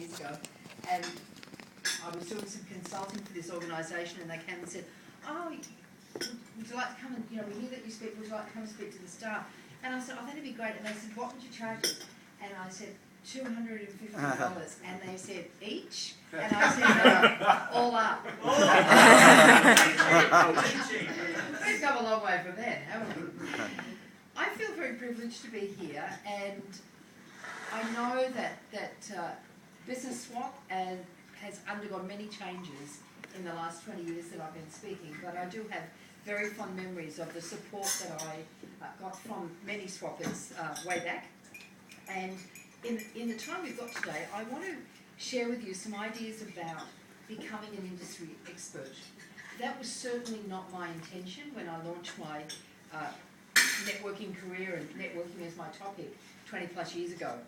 years ago, and I was doing some consulting for this organisation, and they came and said, "Oh, would you like to come and, we hear that you speak, would you like to come and speak to the staff?" And I said, "Oh, that'd be great." And they said, "What would you charge us?" And I said, $250. And they said, "Each?" And I said, "No, all up." We've come a long way from then, haven't we? I feel very privileged to be here, and I know that Business Swap has undergone many changes in the last 20 years that I've been speaking, but I do have very fond memories of the support that I got from many swappers way back. And in the time we've got today, I want to share with you some ideas about becoming an industry expert. That was certainly not my intention when I launched my networking career, and networking is my topic 20 plus years ago.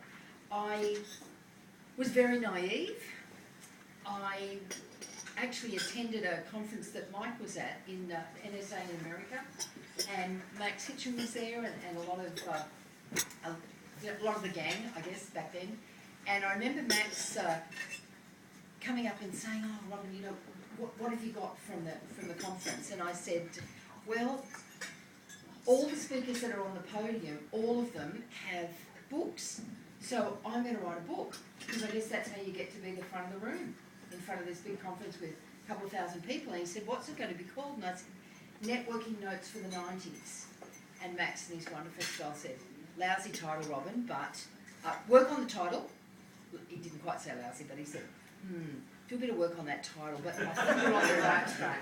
I was very naive. I actually attended a conference that Mike was at in the NSA in America, and Max Hitchin was there, and a lot of the gang, I guess, back then. And I remember Max coming up and saying, "Oh, Robyn, what have you got from the conference?" And I said, "Well, all the speakers that are on the podium, all of them have books. So I'm going to write a book, because I guess that's how you get to be the front of the room in front of this big conference with a couple of thousand people." And he said, "What's it going to be called?" And I said, "Networking Notes for the 90s. And Max, in his wonderful style, said, "Lousy title, Robyn, but work on the title." He didn't quite say lousy, but he said, "Do a bit of work on that title, but I think you're on the right track."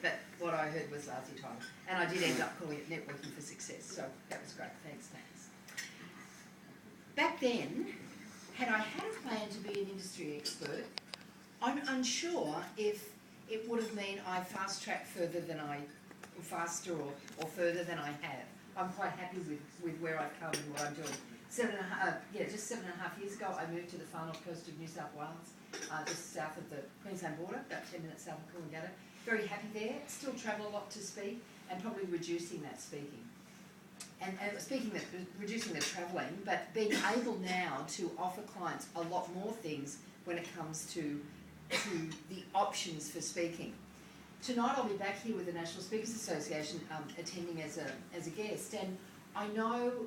But what I heard was lousy title. And I did end up calling it Networking for Success, so that was great. Thanks, Max. Back then, had I had a plan to be an industry expert, I'm unsure if it would have meant I fast-tracked faster or further than I have. I'm quite happy with where I've come and what I'm doing. Just 7.5 years ago, I moved to the far north coast of New South Wales, just south of the Queensland border, about 10 minutes south of Coolangatta. Very happy there. Still travel a lot to speak, and probably reducing that speaking. And reducing the travelling, but being able now to offer clients a lot more things when it comes to the options for speaking. Tonight I'll be back here with the National Speakers Association attending as a guest, and I know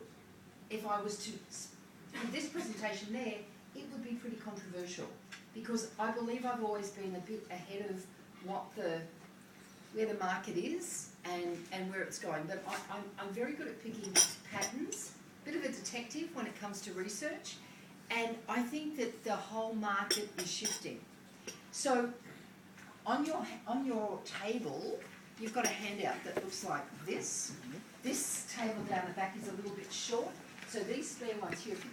if I was to give this presentation there, it would be pretty controversial, because I believe I've always been a bit ahead of where the market is and where it's going. But I'm very good at picking patterns, a bit of a detective when it comes to research, and I think that the whole market is shifting. So on your table, you've got a handout that looks like this. This table down the back is a little bit short, so these spare ones here,